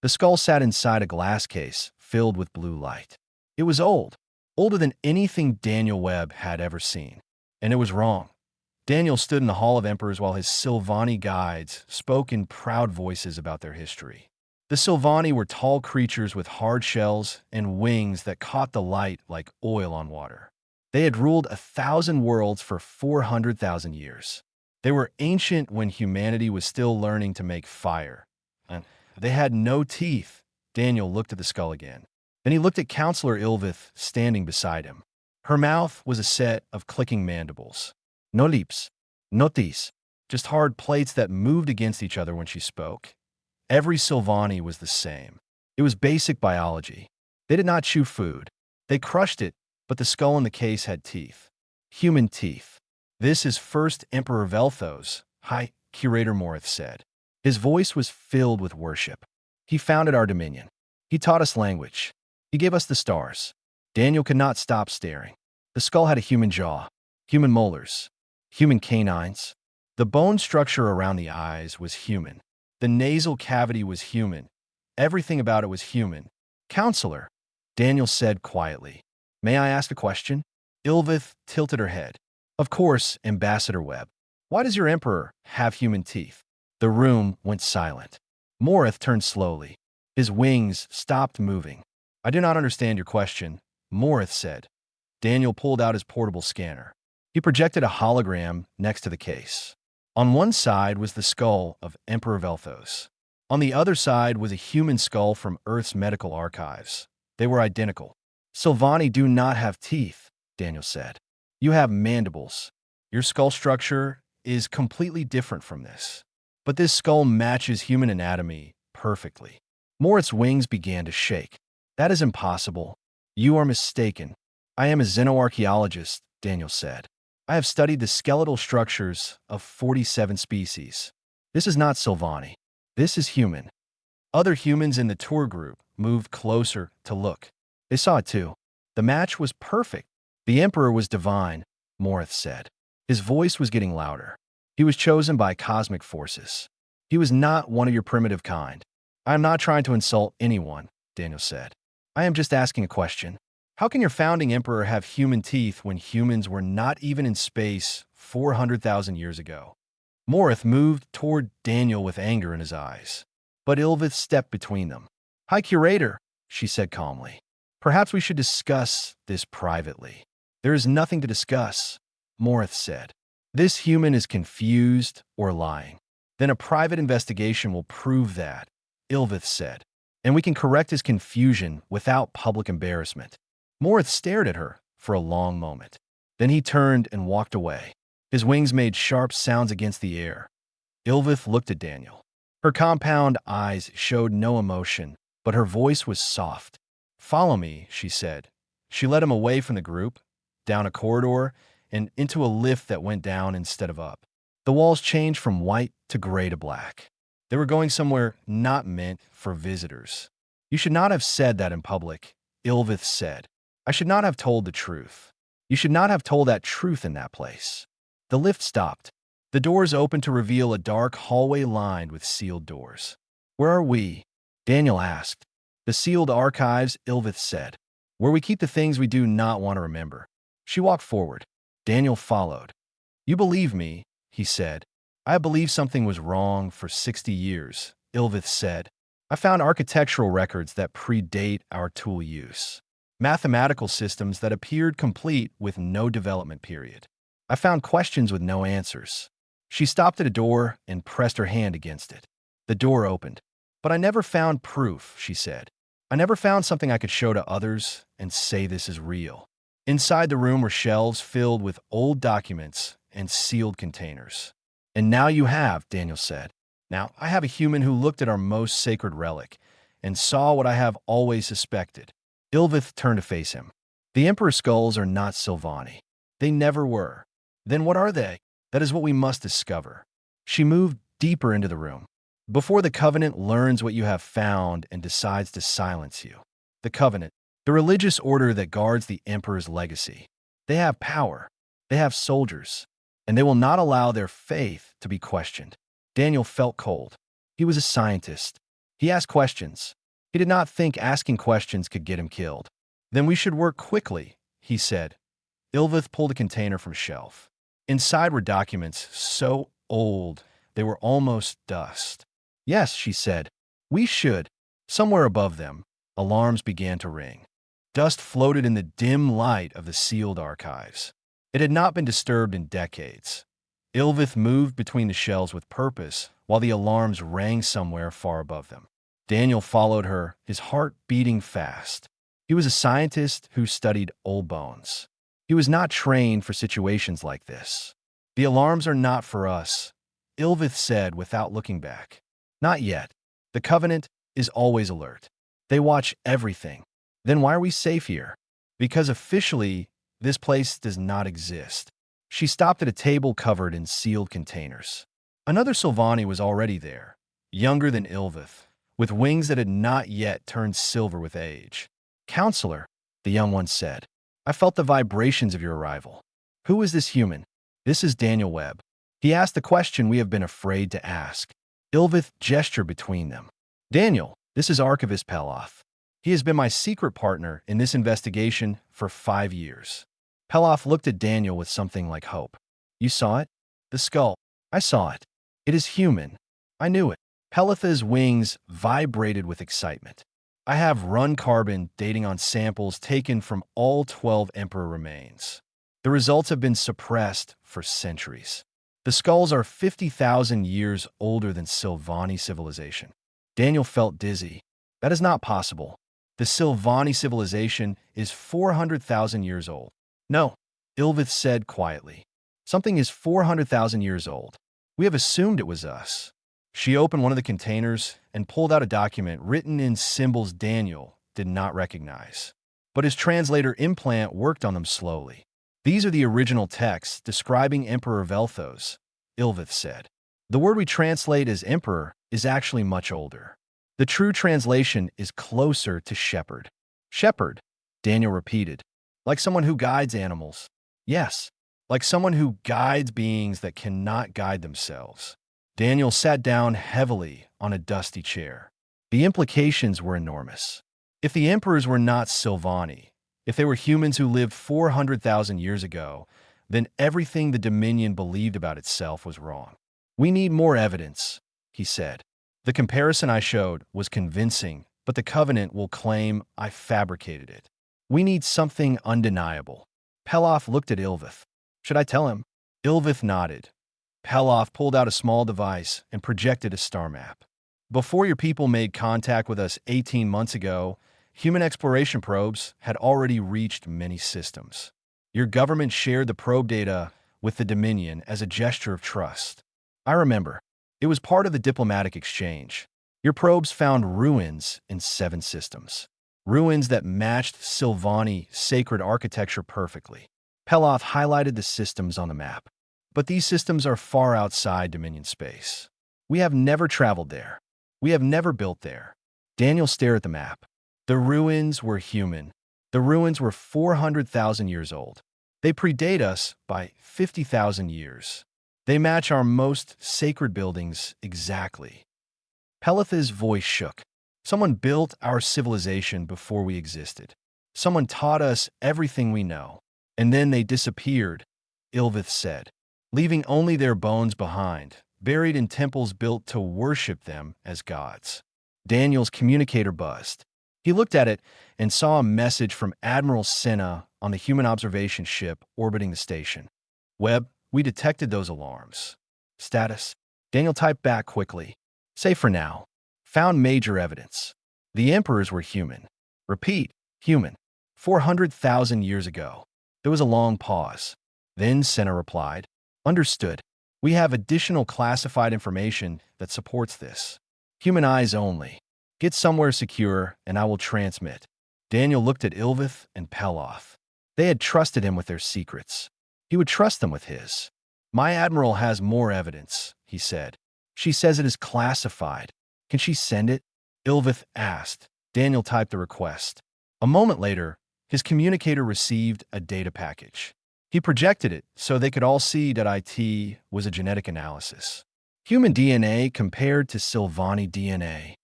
The skull sat inside a glass case filled with blue light. It was old, older than anything Daniel Webb had ever seen. And it was wrong. Daniel stood in the Hall of Emperors while his Sylvani guides spoke in proud voices about their history. The Sylvani were tall creatures with hard shells and wings that caught the light like oil on water. They had ruled 1,000 worlds for 400,000 years. They were ancient when humanity was still learning to make fire. And they had no teeth. Daniel looked at the skull again. Then he looked at Counselor Ilvith standing beside him. Her mouth was a set of clicking mandibles. No lips, no teeth, just hard plates that moved against each other when she spoke. Every Sylvani was the same. It was basic biology. They did not chew food. They crushed it, but the skull in the case had teeth. Human teeth. This is First Emperor Velthos, High Curator Morith said. His voice was filled with worship. He founded our dominion. He taught us language. He gave us the stars. Daniel could not stop staring. The skull had a human jaw, human molars, human canines. The bone structure around the eyes was human. The nasal cavity was human. Everything about it was human. Counselor, Daniel said quietly. May I ask a question? Ilvith tilted her head. Of course, Ambassador Webb. Why does your emperor have human teeth? The room went silent. Morith turned slowly. His wings stopped moving. I do not understand your question, Morith said. Daniel pulled out his portable scanner. He projected a hologram next to the case. On one side was the skull of Emperor Velthos. On the other side was a human skull from Earth's medical archives. They were identical. Sylvani do not have teeth, Daniel said. You have mandibles. Your skull structure is completely different from this. But this skull matches human anatomy perfectly. Morith's wings began to shake. That is impossible. You are mistaken. I am a xenoarchaeologist, Daniel said. I have studied the skeletal structures of 47 species. This is not Sylvani. This is human. Other humans in the tour group moved closer to look. They saw it too. The match was perfect. The Emperor was divine, Morith said. His voice was getting louder. He was chosen by cosmic forces. He was not one of your primitive kind. I am not trying to insult anyone, Daniel said. I am just asking a question. How can your founding emperor have human teeth when humans were not even in space 400,000 years ago? Morith moved toward Daniel with anger in his eyes. But Ilvith stepped between them. High Curator, she said calmly. Perhaps we should discuss this privately. There is nothing to discuss, Morith said. This human is confused or lying. Then a private investigation will prove that, Ilvith said. And we can correct his confusion without public embarrassment. Morith stared at her for a long moment. Then he turned and walked away. His wings made sharp sounds against the air. Ilvith looked at Daniel. Her compound eyes showed no emotion, but her voice was soft. Follow me, she said. She led him away from the group, down a corridor, and into a lift that went down instead of up. The walls changed from white to gray to black. They were going somewhere not meant for visitors. You should not have said that in public, Ilvith said. I should not have told the truth. You should not have told that truth in that place. The lift stopped. The doors opened to reveal a dark hallway lined with sealed doors. Where are we? Daniel asked. The sealed archives, Ilvith said. Where we keep the things we do not want to remember. She walked forward. Daniel followed. You believe me, he said. I have believed something was wrong for 60 years, Ilvith said. I found architectural records that predate our tool use. Mathematical systems that appeared complete with no development period. I found questions with no answers. She stopped at a door and pressed her hand against it. The door opened. But I never found proof, she said. I never found something I could show to others and say this is real. Inside the room were shelves filled with old documents and sealed containers. And now you have, Daniel said. Now I have a human who looked at our most sacred relic and saw what I have always suspected. Ilvith turned to face him. The Emperor's skulls are not Sylvani. They never were. Then what are they? That is what we must discover. She moved deeper into the room. Before the Covenant learns what you have found and decides to silence you. The Covenant, the religious order that guards the Emperor's legacy. They have power. They have soldiers. And they will not allow their faith to be questioned. Daniel felt cold. He was a scientist. He asked questions. He did not think asking questions could get him killed. Then we should work quickly, he said. Ilvith pulled a container from a shelf. Inside were documents so old they were almost dust. Yes, she said. We should. Somewhere above them, alarms began to ring. Dust floated in the dim light of the sealed archives. It had not been disturbed in decades. Ilvith moved between the shelves with purpose while the alarms rang somewhere far above them. Daniel followed her, his heart beating fast. He was a scientist who studied old bones. He was not trained for situations like this. The alarms are not for us, Ilvith said without looking back. Not yet. The Covenant is always alert. They watch everything. Then why are we safe here? Because officially, this place does not exist. She stopped at a table covered in sealed containers. Another Sylvani was already there, younger than Ilvith, with wings that had not yet turned silver with age. Counselor, the young one said, I felt the vibrations of your arrival. Who is this human? This is Daniel Webb. He asked the question we have been afraid to ask. Ilvith gestured between them. Daniel, this is Archivist Peloth. He has been my secret partner in this investigation for 5 years. Peloth looked at Daniel with something like hope. You saw it? The skull. I saw it. It is human. I knew it. Pelotha's wings vibrated with excitement. I have run carbon dating on samples taken from all 12 Emperor remains. The results have been suppressed for centuries. The skulls are 50,000 years older than Sylvani civilization. Daniel felt dizzy. That is not possible. The Sylvani civilization is 400,000 years old. No, Ilvith said quietly. Something is 400,000 years old. We have assumed it was us. She opened one of the containers and pulled out a document written in symbols Daniel did not recognize. But his translator implant worked on them slowly. These are the original texts describing Emperor Velthos, Ilvith said. The word we translate as emperor is actually much older. The true translation is closer to shepherd. Shepherd, Daniel repeated. Like someone who guides animals. Yes, like someone who guides beings that cannot guide themselves. Daniel sat down heavily on a dusty chair. The implications were enormous. If the emperors were not Sylvani, if they were humans who lived 400,000 years ago, then everything the Dominion believed about itself was wrong. We need more evidence, he said. The comparison I showed was convincing, but the Covenant will claim I fabricated it. We need something undeniable. Peloth looked at Ilvith. Should I tell him? Ilvith nodded. Peloth pulled out a small device and projected a star map. Before your people made contact with us 18 months ago, human exploration probes had already reached many systems. Your government shared the probe data with the Dominion as a gesture of trust. I remember. It was part of the diplomatic exchange. Your probes found ruins in 7 systems. Ruins that matched Sylvani sacred architecture perfectly. Peloth highlighted the systems on the map. But these systems are far outside Dominion space. We have never traveled there. We have never built there. Daniel stared at the map. The ruins were human. The ruins were 400,000 years old. They predate us by 50,000 years. They match our most sacred buildings exactly. Pelotha's voice shook. Someone built our civilization before we existed. Someone taught us everything we know. And then they disappeared, Ilvith said, leaving only their bones behind, buried in temples built to worship them as gods. Daniel's communicator buzzed. He looked at it and saw a message from Admiral Senna on the human observation ship orbiting the station. Webb, we detected those alarms. Status. Daniel typed back quickly. Safe for now. Found major evidence. The emperors were human. Repeat, human. 400,000 years ago. There was a long pause. Then Senna replied, Understood. We have additional classified information that supports this. Human eyes only. Get somewhere secure, and I will transmit. Daniel looked at Ilvith and Peloth. They had trusted him with their secrets. He would trust them with his. My admiral has more evidence, he said. She says it is classified. Can she send it? Ilvith asked. Daniel typed the request. A moment later, his communicator received a data package. He projected it so they could all see that it was a genetic analysis. Human DNA compared to Sylvani DNA.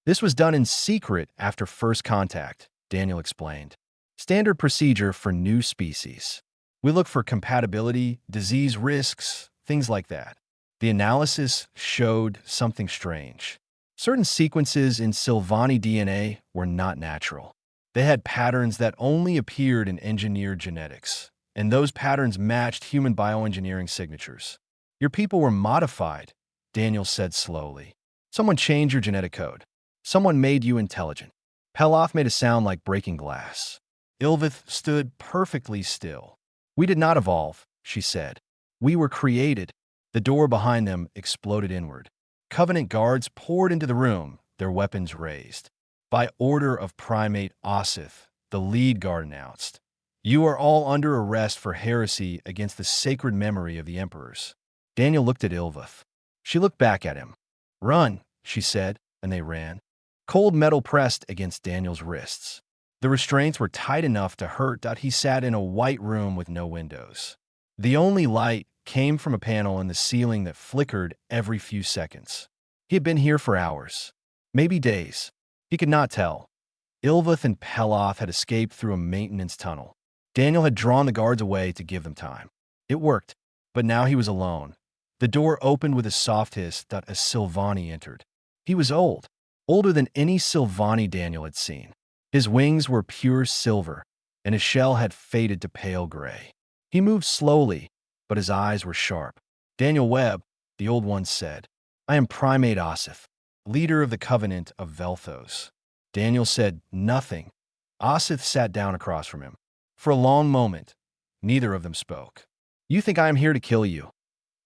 This was done in secret after first contact, Daniel explained. Standard procedure for new species. We look for compatibility, disease risks, things like that. The analysis showed something strange. Certain sequences in Sylvani DNA were not natural. They had patterns that only appeared in engineered genetics, and those patterns matched human bioengineering signatures. Your people were modified, Daniel said slowly. Someone changed your genetic code. Someone made you intelligent. Peloth made a sound like breaking glass. Ilvith stood perfectly still. We did not evolve, she said. We were created. The door behind them exploded inward. Covenant guards poured into the room, their weapons raised. By order of Primate Osith, the lead guard announced, "You are all under arrest for heresy against the sacred memory of the emperors." Daniel looked at Ilvith. She looked back at him. "Run," she said, and they ran. Cold metal pressed against Daniel's wrists. The restraints were tight enough to hurt that he sat in a white room with no windows. The only light came from a panel in the ceiling that flickered every few seconds. He had been here for hours, maybe days. He could not tell. Ilvith and Peloth had escaped through a maintenance tunnel. Daniel had drawn the guards away to give them time. It worked, but now he was alone. The door opened with a soft hiss that a Sylvani entered. He was old, older than any Sylvani Daniel had seen. His wings were pure silver, and his shell had faded to pale gray. He moved slowly, but his eyes were sharp. "Daniel Webb," the old one said, "I am Primate Osith, leader of the Covenant of Velthos." Daniel said nothing. Osith sat down across from him. For a long moment, neither of them spoke. "You think I am here to kill you,"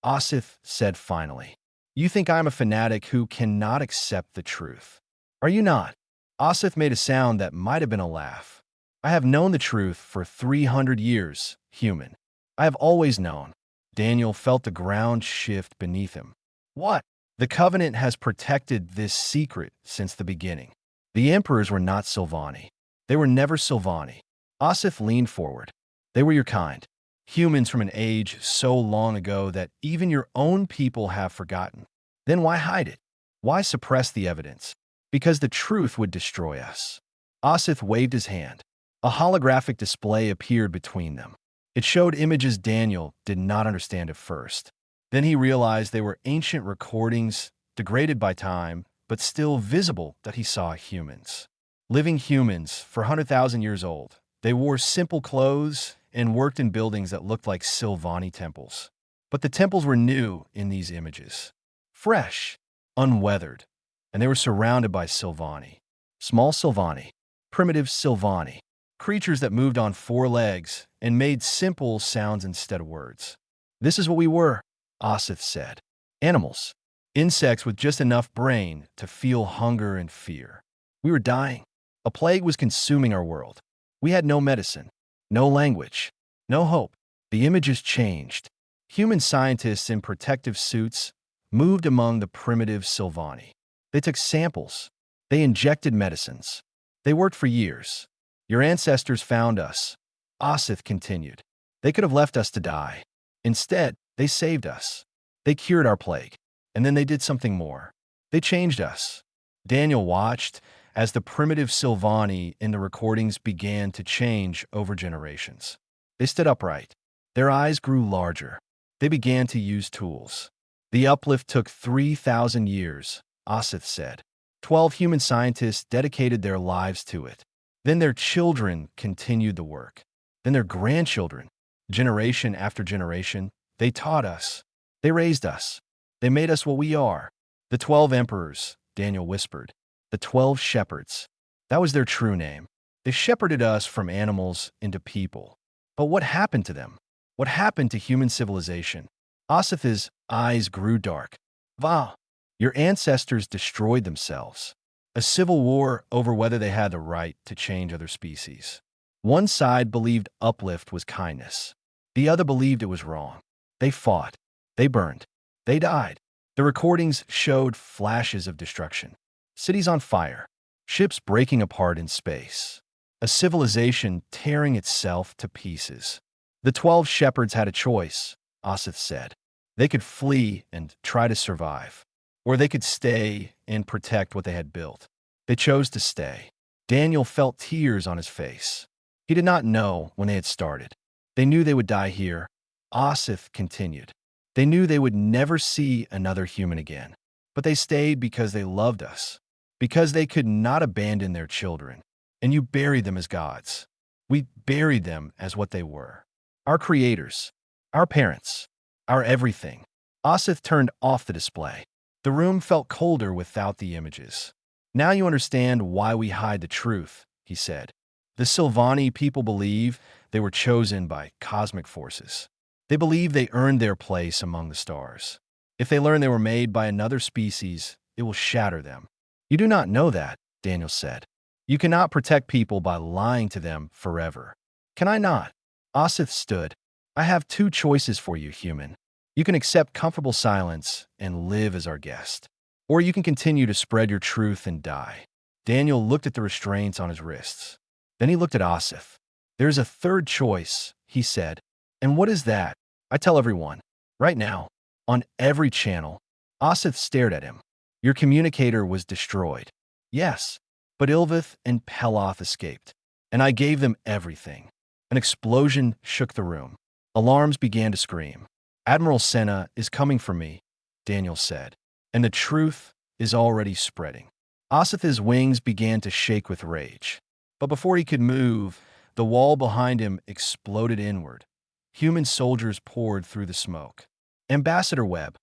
Osith said finally. "You think I am a fanatic who cannot accept the truth. Are you not?" Osith made a sound that might have been a laugh. "I have known the truth for 300 years, human. I have always known." Daniel felt the ground shift beneath him. "What?" "The Covenant has protected this secret since the beginning. The Emperors were not Sylvani. They were never Sylvani." Osith leaned forward. "They were your kind. Humans from an age so long ago that even your own people have forgotten. Then why hide it? Why suppress the evidence? Because the truth would destroy us." Osith waved his hand. A holographic display appeared between them. It showed images Daniel did not understand at first. Then he realized they were ancient recordings, degraded by time, but still visible that he saw humans. Living humans for 100,000 years old. They wore simple clothes and worked in buildings that looked like Sylvani temples. But the temples were new in these images. Fresh, unweathered, and they were surrounded by Sylvani. Small Sylvani, primitive Sylvani, creatures that moved on 4 legs and made simple sounds instead of words. "This is what we were," Osith said. "Animals. Insects with just enough brain to feel hunger and fear. We were dying. A plague was consuming our world. We had no medicine, no language, no hope." The images changed. Human scientists in protective suits moved among the primitive Sylvani. They took samples. They injected medicines. They worked for years. "Your ancestors found us," Osith continued. "They could have left us to die. Instead, they saved us. They cured our plague. And then they did something more. They changed us." Daniel watched as the primitive Sylvani in the recordings began to change over generations. They stood upright. Their eyes grew larger. They began to use tools. "The uplift took 3,000 years, Osith said. 12 human scientists dedicated their lives to it. Then their children continued the work. Then their grandchildren, generation after generation, they taught us. They raised us. They made us what we are. The 12 emperors," Daniel whispered. "The 12 shepherds. That was their true name. They shepherded us from animals into people. But what happened to them? What happened to human civilization?" Osith's eyes grew dark. "Va, your ancestors destroyed themselves. A civil war over whether they had the right to change other species. One side believed uplift was kindness. The other believed it was wrong. They fought. They burned. They died." The recordings showed flashes of destruction. Cities on fire. Ships breaking apart in space. A civilization tearing itself to pieces. "The 12 shepherds had a choice," Osith said. "They could flee and try to survive. Or they could stay and protect what they had built. They chose to stay. Daniel felt tears on his face. He did not know when they had started. They knew they would die here. Osith continued. They knew they would never see another human again. But they stayed because they loved us, because they could not abandon their children. And you buried them as gods. We buried them as what they were. Our creators, our parents, our everything. Osith turned off the display. The room felt colder without the images. Now you understand why we hide the truth, he said. The Silvani people believe they were chosen by cosmic forces. They believe they earned their place among the stars. If they learn they were made by another species, it will shatter them. You do not know that, Daniel said. You cannot protect people by lying to them forever. Can I not? Osith stood. I have two choices for you, human. You can accept comfortable silence and live as our guest. Or you can continue to spread your truth and die. Daniel looked at the restraints on his wrists. Then he looked at Osith. There's a third choice, he said. And what is that? I tell everyone. Right now. On every channel. Osith stared at him. Your communicator was destroyed. Yes. But Ilvith and Peloth escaped. And I gave them everything. An explosion shook the room. Alarms began to scream. Admiral Senna is coming for me, Daniel said. And the truth is already spreading. Osith's wings began to shake with rage. But before he could move, the wall behind him exploded inward. Human soldiers poured through the smoke. Ambassador Webb.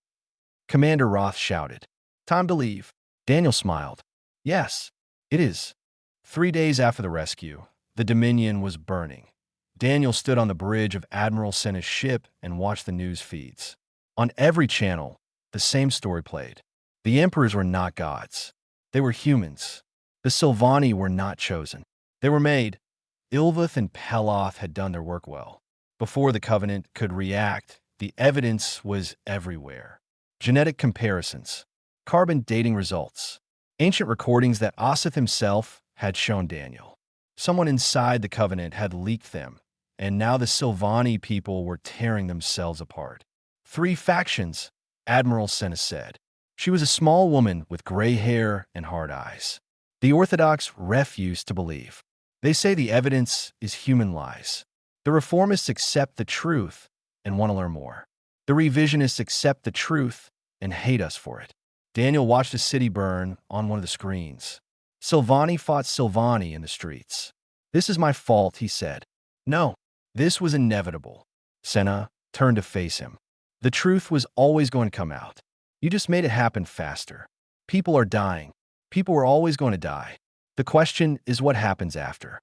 Commander Roth shouted. Time to leave. Daniel smiled. Yes, it is. 3 days after the rescue, the Dominion was burning. Daniel stood on the bridge of Admiral Senna's ship and watched the news feeds. On every channel, the same story played. The emperors were not gods. They were humans. The Silvani were not chosen. They were made. Ilvith and Peloth had done their work well. Before the Covenant could react, the evidence was everywhere. Genetic comparisons, carbon dating results, ancient recordings that Osith himself had shown Daniel. Someone inside the Covenant had leaked them, and now the Silvani people were tearing themselves apart. 3 factions, Admiral Senna said. She was a small woman with gray hair and hard eyes. The Orthodox refuse to believe. They say the evidence is human lies. The reformists accept the truth and want to learn more. The revisionists accept the truth and hate us for it. Daniel watched a city burn on one of the screens. Silvani fought Silvani in the streets. This is my fault, he said. No, this was inevitable. Senna turned to face him. The truth was always going to come out. You just made it happen faster. People are dying. People were always going to die. The question is what happens after.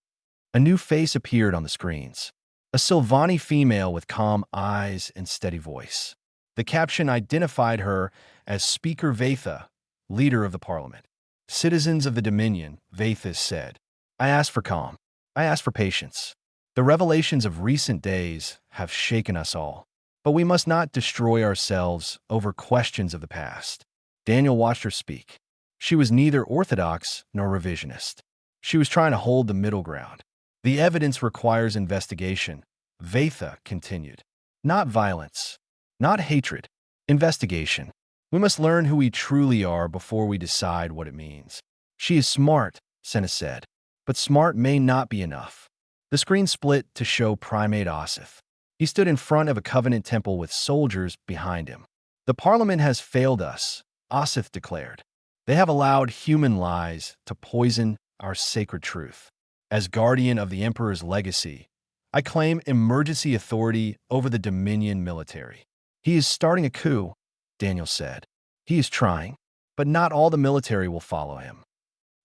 A new face appeared on the screens. A Silvani female with calm eyes and steady voice. The caption identified her as Speaker Vaitha, leader of the parliament. Citizens of the Dominion, Vaitha said. I ask for calm. I ask for patience. The revelations of recent days have shaken us all. But we must not destroy ourselves over questions of the past. Daniel watched her speak. She was neither orthodox nor revisionist. She was trying to hold the middle ground. The evidence requires investigation, Vaitha continued. Not violence, not hatred, investigation. We must learn who we truly are before we decide what it means. She is smart, Senna said, but smart may not be enough. The screen split to show Primate Osith. He stood in front of a Covenant temple with soldiers behind him. The Parliament has failed us, Osith declared. They have allowed human lies to poison our sacred truth. As guardian of the Emperor's legacy, I claim emergency authority over the Dominion military. He is starting a coup, Daniel said. He is trying, but not all the military will follow him.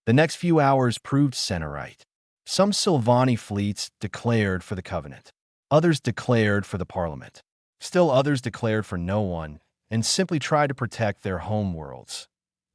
The next few hours proved Senna right. Some Silvani fleets declared for the Covenant. Others declared for the Parliament. Still others declared for no one and simply tried to protect their home worlds.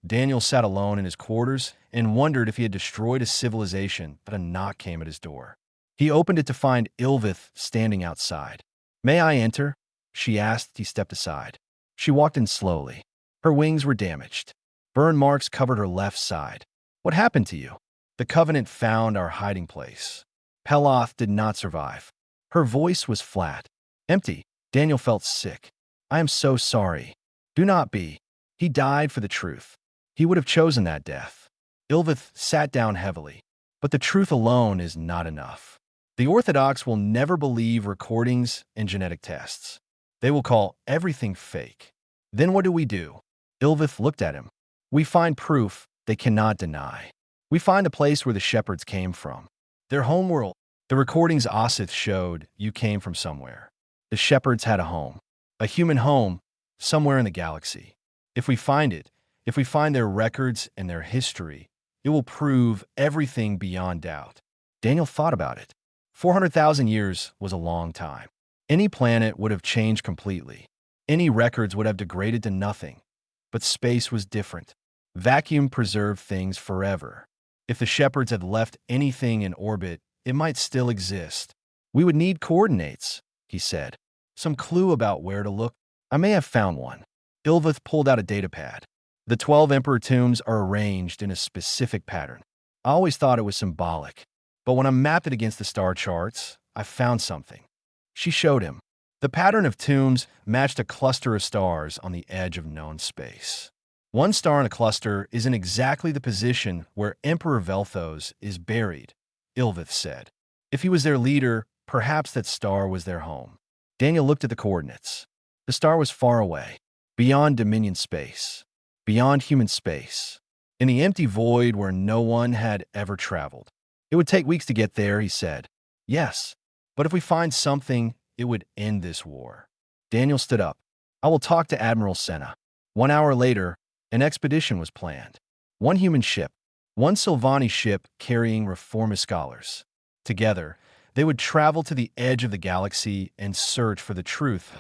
Daniel sat alone in his quarters and wondered if he had destroyed a civilization, but a knock came at his door. He opened it to find Ilvith standing outside. May I enter? She asked. He stepped aside. She walked in slowly. Her wings were damaged. Burn marks covered her left side. What happened to you? The Covenant found our hiding place. Peloth did not survive. Her voice was flat, empty. Daniel felt sick. I am so sorry. Do not be. He died for the truth. He would have chosen that death. Ilvith sat down heavily. But the truth alone is not enough. The Orthodox will never believe recordings and genetic tests. They will call everything fake. Then what do? Ilvith looked at him. We find proof they cannot deny. We find a place where the shepherds came from. Their homeworld. The recordings Osith showed you came from somewhere. The shepherds had a home. A human home, somewhere in the galaxy. If we find it, if we find their records and their history, it will prove everything beyond doubt. Daniel thought about it. 400,000 years was a long time. Any planet would have changed completely. Any records would have degraded to nothing. But space was different. Vacuum preserved things forever. If the shepherds had left anything in orbit, it might still exist. We would need coordinates, he said. Some clue about where to look. I may have found one. Ilvith pulled out a datapad. The 12 emperor tombs are arranged in a specific pattern. I always thought it was symbolic. But when I mapped it against the star charts, I found something. She showed him. The pattern of tombs matched a cluster of stars on the edge of known space. One star in a cluster is in exactly the position where Emperor Velthos is buried, Ilvith said. If he was their leader, perhaps that star was their home. Daniel looked at the coordinates. The star was far away, beyond Dominion space, beyond human space, in the empty void where no one had ever traveled. It would take weeks to get there, he said. Yes, but if we find something, it would end this war. Daniel stood up. I will talk to Admiral Senna. 1 hour later, an expedition was planned. One human ship, one Sylvani ship carrying reformist scholars. Together, they would travel to the edge of the galaxy and search for the truth.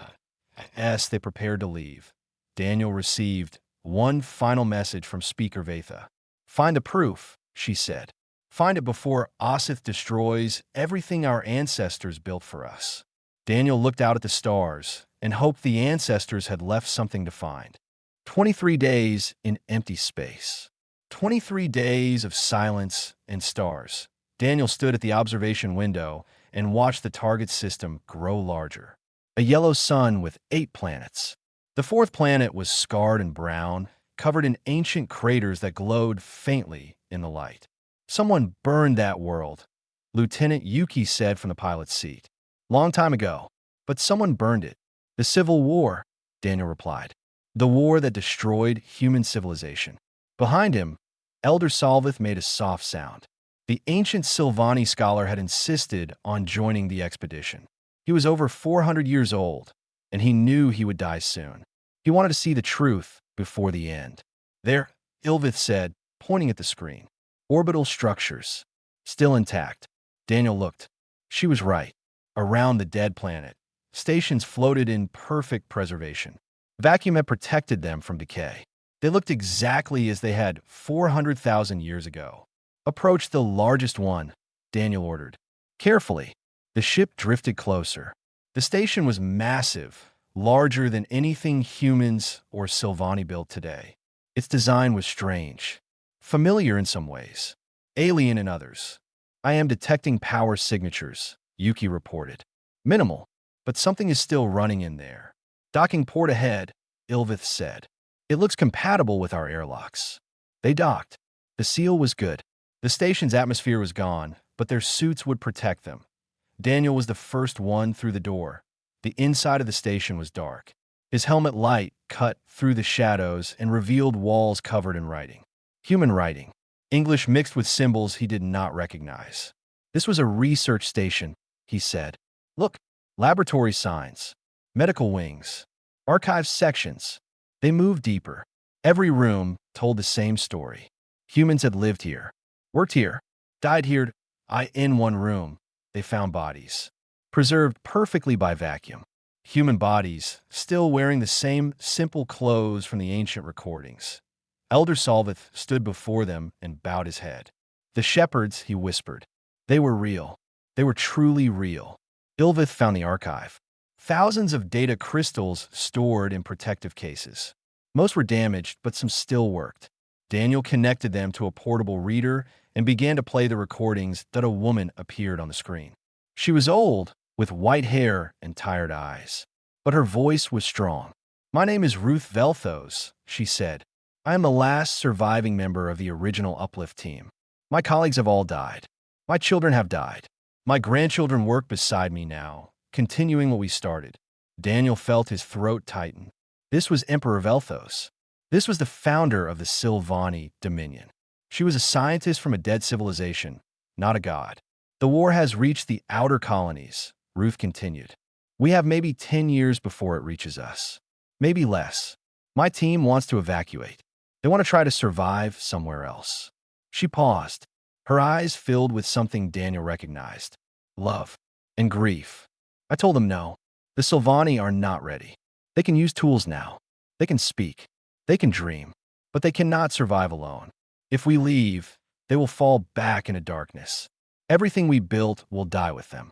As they prepared to leave, Daniel received one final message from Speaker Vatha. Find the proof, she said. Find it before Osith destroys everything our ancestors built for us. Daniel looked out at the stars and hoped the ancestors had left something to find. 23 days in empty space. 23 days of silence and stars. Daniel stood at the observation window and watched the target system grow larger. A yellow sun with 8 planets. The 4th planet was scarred and brown, covered in ancient craters that glowed faintly in the light. Someone burned that world, Lieutenant Yuki said from the pilot's seat. Long time ago, but someone burned it. The Civil War, Daniel replied. The war that destroyed human civilization. Behind him, Elder Salvith made a soft sound. The ancient Sylvani scholar had insisted on joining the expedition. He was over 400 years old, and he knew he would die soon. He wanted to see the truth before the end. There, Ilvith said, pointing at the screen. Orbital structures. Still intact. Daniel looked. She was right. Around the dead planet, stations floated in perfect preservation. Vacuum had protected them from decay. They looked exactly as they had 400,000 years ago. Approach the largest one, Daniel ordered. Carefully, the ship drifted closer. The station was massive, larger than anything humans or Sylvani built today. Its design was strange, familiar in some ways, alien in others. I am detecting power signatures, Yuki reported. Minimal, but something is still running in there. Docking port ahead, Ilvith said. It looks compatible with our airlocks. They docked. The seal was good. The station's atmosphere was gone, but their suits would protect them. Daniel was the first one through the door. The inside of the station was dark. His helmet light cut through the shadows and revealed walls covered in writing. Human writing. English mixed with symbols he did not recognize. This was a research station, he said. Look, laboratory signs, medical wings, archive sections. They moved deeper. Every room told the same story. Humans had lived here, worked here, died here. In one room, they found bodies, preserved perfectly by vacuum. Human bodies, still wearing the same simple clothes from the ancient recordings. Elder Salvith stood before them and bowed his head. The shepherds, he whispered. They were real. They were truly real. Ilvith found the archive. Thousands of data crystals stored in protective cases. Most were damaged, but some still worked. Daniel connected them to a portable reader and began to play the recordings that a woman appeared on the screen. She was old, with white hair and tired eyes, but her voice was strong. My name is Ruth Velthos, she said. I am the last surviving member of the original Uplift team. My colleagues have all died. My children have died. My grandchildren work beside me now, continuing what we started. Daniel felt his throat tighten. This was Emperor Velthos. This was the founder of the Sylvani Dominion. She was a scientist from a dead civilization, not a god. The war has reached the outer colonies, Ruth continued. We have maybe 10 years before it reaches us. Maybe less. My team wants to evacuate. They want to try to survive somewhere else. She paused. Her eyes filled with something Daniel recognized. Love and grief. I told them no. The Sylvani are not ready. They can use tools now. They can speak. They can dream. But they cannot survive alone. If we leave, they will fall back into darkness. Everything we built will die with them.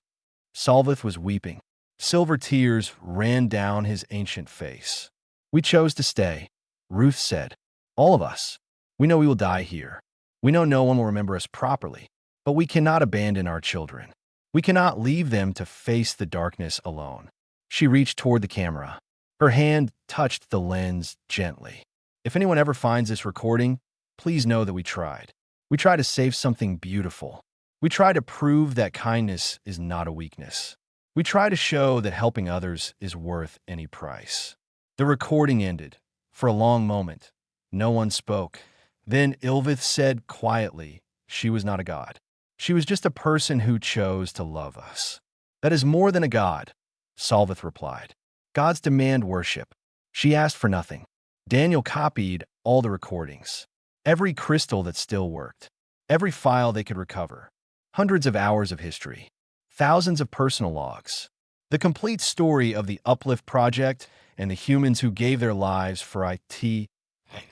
Salvith was weeping. Silver tears ran down his ancient face. We chose to stay, Ruth said. All of us. We know we will die here. We know no one will remember us properly, but we cannot abandon our children. We cannot leave them to face the darkness alone. She reached toward the camera. Her hand touched the lens gently. If anyone ever finds this recording, please know that we tried. We tried to save something beautiful. We tried to prove that kindness is not a weakness. We try to show that helping others is worth any price. The recording ended. For a long moment, no one spoke. Then Ilvith said quietly, she was not a god. She was just a person who chose to love us. That is more than a god, Salvith replied. Gods demand worship. She asked for nothing. Daniel copied all the recordings. Every crystal that still worked. Every file they could recover. Hundreds of hours of history. Thousands of personal logs. The complete story of the Uplift Project and the humans who gave their lives for it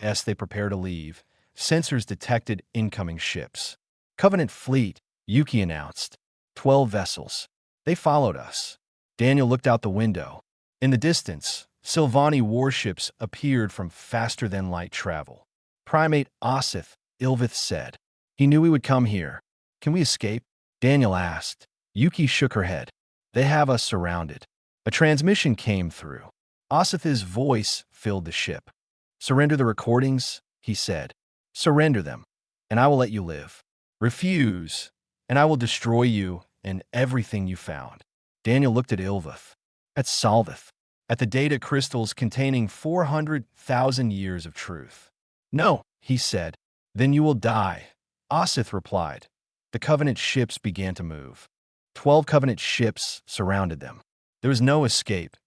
as they prepare to leave. Sensors detected incoming ships. Covenant fleet, Yuki announced. 12 vessels. They followed us. Daniel looked out the window. In the distance, Sylvani warships appeared from faster-than-light travel. Primate Osith, Ilvith said. He knew we would come here. Can we escape? Daniel asked. Yuki shook her head. They have us surrounded. A transmission came through. Osith's voice filled the ship. Surrender the recordings, he said. Surrender them, and I will let you live. Refuse, and I will destroy you and everything you found. Daniel looked at Ilvith, at Salvith, at the data crystals containing 400,000 years of truth. No, he said. Then you will die, Osith replied. The Covenant ships began to move. 12 Covenant ships surrounded them. There was no escape.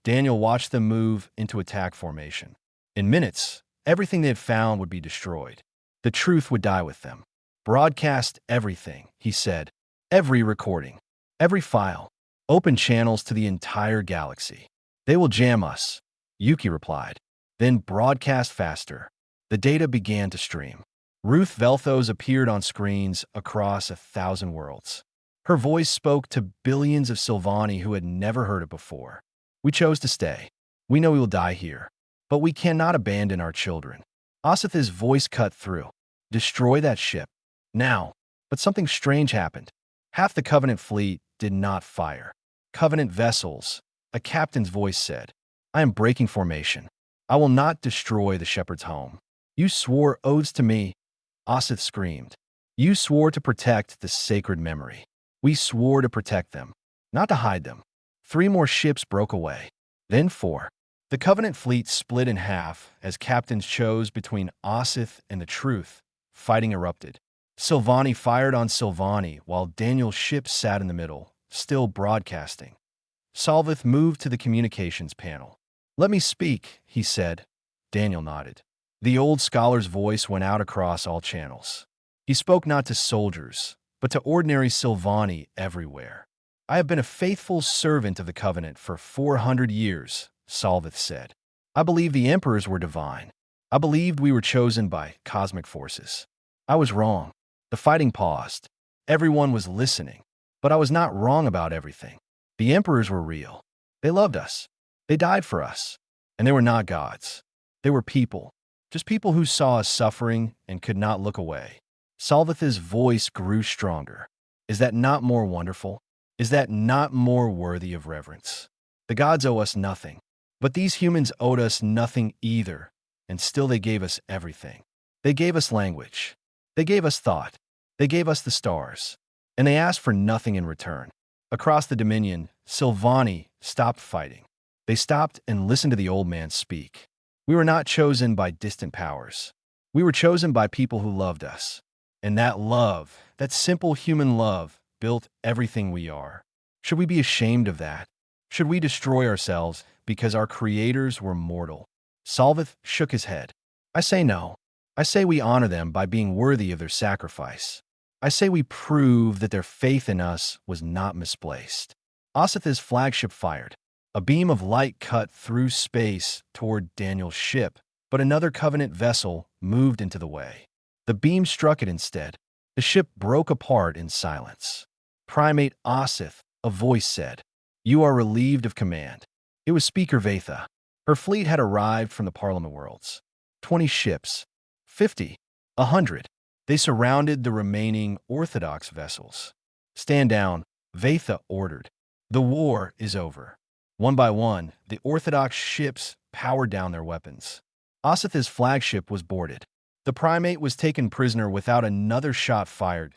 Daniel watched them move into attack formation. In minutes, everything they had found would be destroyed. The truth would die with them. Broadcast everything, he said. Every recording. Every file. Open channels to the entire galaxy. They will jam us, Yuki replied. Then broadcast faster. The data began to stream. Ruth Velthos appeared on screens across 1,000 worlds. Her voice spoke to billions of Sylvani who had never heard it before. We chose to stay. We know we will die here. But we cannot abandon our children. Osith's voice cut through. Destroy that ship. Now. But something strange happened. Half the Covenant fleet did not fire. Covenant vessels, a captain's voice said. I am breaking formation. I will not destroy the shepherd's home. You swore oaths to me, Osith screamed. You swore to protect the sacred memory. We swore to protect them, not to hide them. 3 more ships broke away. Then 4. The Covenant fleet split in half as captains chose between Osith and the truth. Fighting erupted. Sylvani fired on Sylvani while Daniel's ship sat in the middle, still broadcasting. Salvith moved to the communications panel. Let me speak, he said. Daniel nodded. The old scholar's voice went out across all channels. He spoke not to soldiers, but to ordinary Sylvani everywhere. I have been a faithful servant of the Covenant for 400 years, Salvith said. I believed the emperors were divine. I believed we were chosen by cosmic forces. I was wrong. The fighting paused. Everyone was listening. But I was not wrong about everything. The emperors were real. They loved us. They died for us. And they were not gods. They were people. Just people who saw us suffering and could not look away. Salvith's voice grew stronger. Is that not more wonderful? Is that not more worthy of reverence? The gods owe us nothing. But these humans owed us nothing either. and still they gave us everything. They gave us language. They gave us thought. They gave us the stars. And they asked for nothing in return. Across the Dominion, Silvani stopped fighting. They stopped and listened to the old man speak. We were not chosen by distant powers. We were chosen by people who loved us. And that love, that simple human love, built everything we are. Should we be ashamed of that? Should we destroy ourselves because our creators were mortal? Salvith shook his head. I say no. I say we honor them by being worthy of their sacrifice. I say we prove that their faith in us was not misplaced. Osith's flagship fired. A beam of light cut through space toward Daniel's ship, but another Covenant vessel moved into the way. The beam struck it instead. The ship broke apart in silence. Primate Osith, a voice said, "You are relieved of command." It was Speaker Vatha. Her fleet had arrived from the Parliament worlds. 20 ships. 50. 100. They surrounded the remaining Orthodox vessels. "Stand down," Vatha ordered. "The war is over." One by one, the Orthodox ships powered down their weapons. Osith's flagship was boarded. The primate was taken prisoner without another shot fired.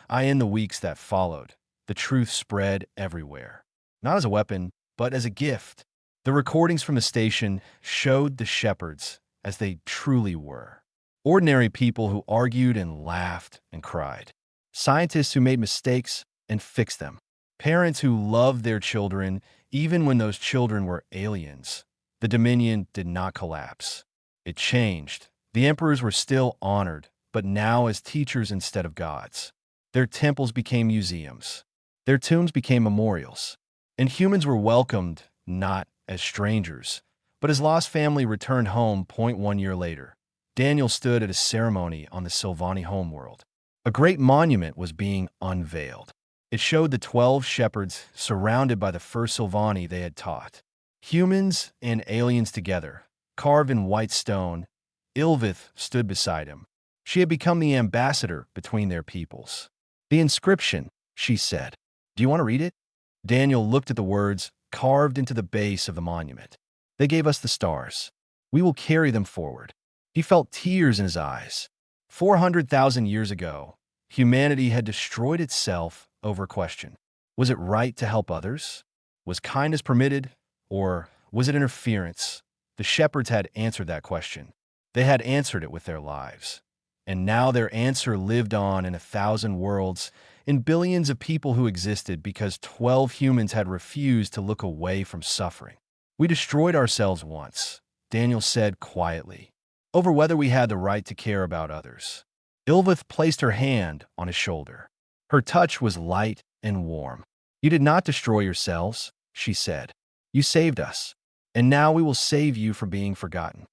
In the weeks that followed, the truth spread everywhere. Not as a weapon, but as a gift. The recordings from the station showed the shepherds as they truly were. Ordinary people who argued and laughed and cried. Scientists who made mistakes and fixed them. Parents who loved their children even when those children were aliens. The Dominion did not collapse. It changed. The emperors were still honored, but now as teachers instead of gods. Their temples became museums. Their tombs became memorials. And humans were welcomed not as strangers, but as lost family returned home. 1 year later, Daniel stood at a ceremony on the Silvani homeworld. A great monument was being unveiled. It showed the 12 shepherds surrounded by the first Silvani they had taught. Humans and aliens together, carved in white stone. Ilvith stood beside him. She had become the ambassador between their peoples. "The inscription," she said. "Do you want to read it?" Daniel looked at the words carved into the base of the monument. "They gave us the stars. We will carry them forward." He felt tears in his eyes. 400,000 years ago, humanity had destroyed itself over a question. Was it right to help others? Was kindness permitted, or was it interference? The shepherds had answered that question. They had answered it with their lives. And now their answer lived on in 1,000 worlds, in billions of people who existed because 12 humans had refused to look away from suffering. "We destroyed ourselves once," Daniel said quietly, "over whether we had the right to care about others." Ilvith placed her hand on his shoulder. Her touch was light and warm. "You did not destroy yourselves," she said. "You saved us, and now we will save you from being forgotten."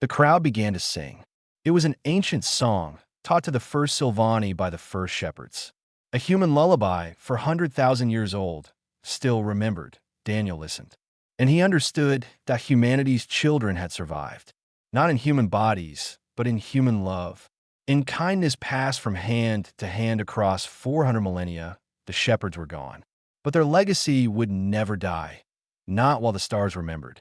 The crowd began to sing. It was an ancient song taught to the first Silvani by the first shepherds. A human lullaby for 100,000 years old, still remembered. Daniel listened. And he understood that humanity's children had survived. Not in human bodies, but in human love. In kindness passed from hand to hand across 400 millennia, the shepherds were gone. But their legacy would never die. Not while the stars remembered.